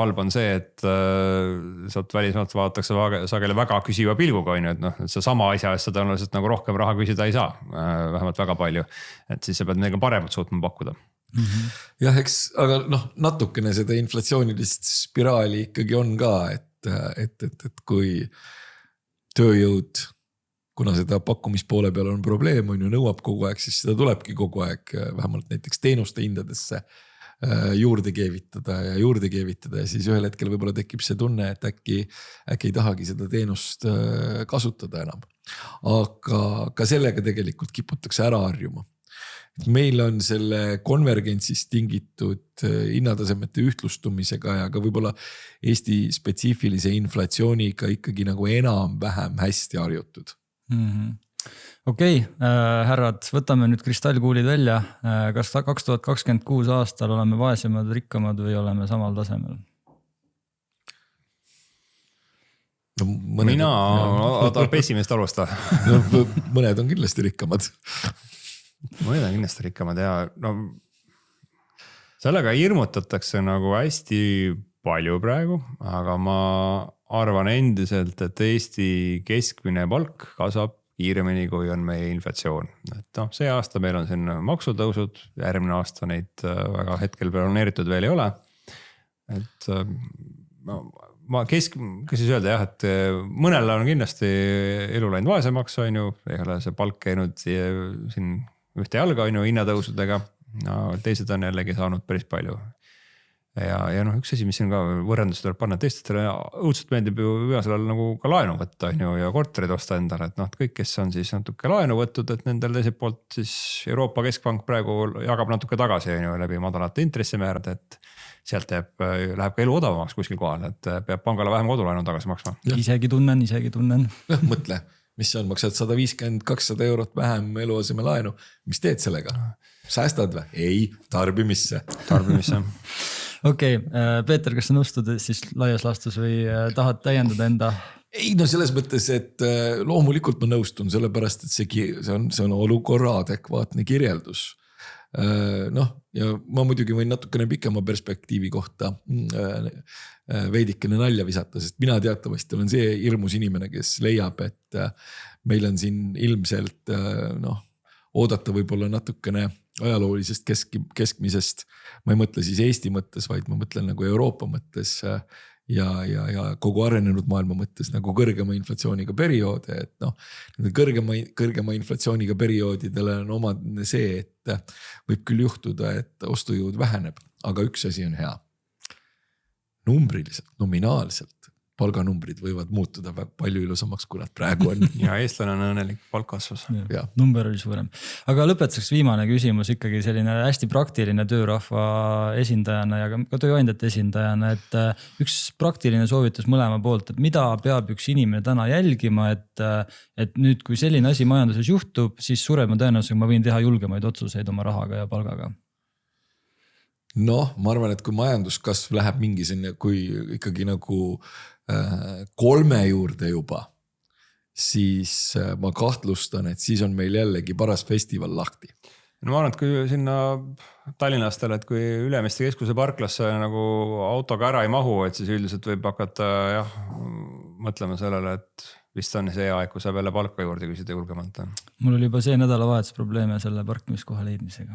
halb on see, et sealt välismaalt vaadatakse sageli väga küsiva pilguga, et noh, see sama asja eest sa tõenäoliselt nagu rohkem raha küsida ei saa, vähemalt väga palju. Et siis sa pead nendega paremat suutma pakkuda. Jah, eks, aga noh, natukene seda inflatsioonilist spiraali ikkagi on ka, et kui tööjõud, kuna seda pakkumispoole peal on probleem, on ju nõuab kogu aeg, siis seda tulebki kogu aeg vähemalt näiteks teenuste hindadesse juurde keevitada ja siis ühel hetkel võib-olla tekib see tunne, et äkki ei tahagi seda teenust kasutada enam. Aga ka sellega tegelikult kiputakse ära harjuma. Meil on selle konvergentsist tingitud hinnatasemete ühtlustumisega ja ka võib-olla Eesti spetsiifilise inflatsiooniga ikkagi nagu enam-vähem hästi harjutud. Okei, härrad, võtame nüüd kristallkuulid välja. Kas 2026 aastal oleme vaesemad, rikkamad või oleme samal tasemel? No, mina pessimist alusta. No, mõned on kindlasti rikkamad. Mõned on kindlasti rikkamad ja no, sellega hirmutatakse nagu hästi palju praegu, aga ma arvan endiselt, et Eesti keskmine palk kasvab kiiremini, kui on meie inflatsioon. Et no, see aasta meil on siin maksutõusud, järgmine aasta neid väga hetkel planeeritud veel ei ole. Et kes siis öelda jah, et mõnel on kindlasti elu läinud vaesemaks, on ju, ei ole see palk käinud siin ühte jalga, on ju, hinnatõusudega, no, teised on jällegi saanud päris palju. Ja noh, üks asi, mis siin ka võrrandus tuleb panna, teistele õudselt meeldib ju viimasel ajal nagu ka laenu võtta ja korterid osta endale, et noh, kõik, kes on siis natuke laenu võttud, et nendel teiselt poolt siis Euroopa Keskpank praegu jagab natuke tagasi läbi madalate intressimäärad, et sealt läheb ka elu odavamaks kuskil kohal, et peab pangale vähem kodulaenu tagasi maksma. Isegi tunnen. Mõtle, mis on, maksad 150-200 eurot vähem eluaseme laenu, mis teed sellega? Säästad või? Ei, tarbimisse. Okei, Peeter, kas sa nõustud siis laias laastus või tahad täiendada enda? Ei, no selles mõttes, et loomulikult ma nõustun, sellepärast, et see on olukorra adekvaatne kirjeldus. Noh, ja ma muidugi võin natukene pikema perspektiivi kohta veidikene nalja visata, sest mina teatavasti olen see hirmus inimene, kes leiab, et meil on siin ilmselt oodata võib-olla natukene ajaloolisest keskmisest. Ma ei mõtle siis Eesti mõttes, vaid ma mõtlen nagu Euroopa mõttes ja kogu arenenud maailma mõttes nagu kõrgema inflatsiooniga perioode. Et noh, kõrgema inflatsiooniga perioodidele on omad see, et võib küll juhtuda, et ostujõud väheneb, aga üks asi on hea. Numbriliselt, nominaalselt palganumbrid võivad muutuda palju ilusamaks, kui nad praegu on. Ja eestlane on õnnelik, palk kasvas. Ja. Number oli suurem. Aga lõpetuseks viimane küsimus ikkagi selline hästi praktiline töörahva esindajana ja ka tööandjate esindajana, et üks praktiline soovitus mõlema poolt, et mida peab üks inimene täna jälgima, et nüüd kui selline asi majanduses juhtub, siis suurema tõenäosusega ma võin teha julgemaid otsuseid oma rahaga ja palgaga. Noh, ma arvan, et kui majanduskasv läheb mingi selline, kui ikkagi nagu 3 juurde juba, siis ma kahtlustan, et siis on meil jällegi paras festival lahti. No ma arvan, et kui sinna Tallinnastele, et kui Ülemiste keskuse parklasse nagu autoga ära ei mahu, et siis üldiselt võib hakata mõtlema sellele, et vist on see aeg, kui saab jälle palka juurde küsida julgemalt. Mul oli juba see nädalavahetus probleeme selle parkimiskoha leidmisega.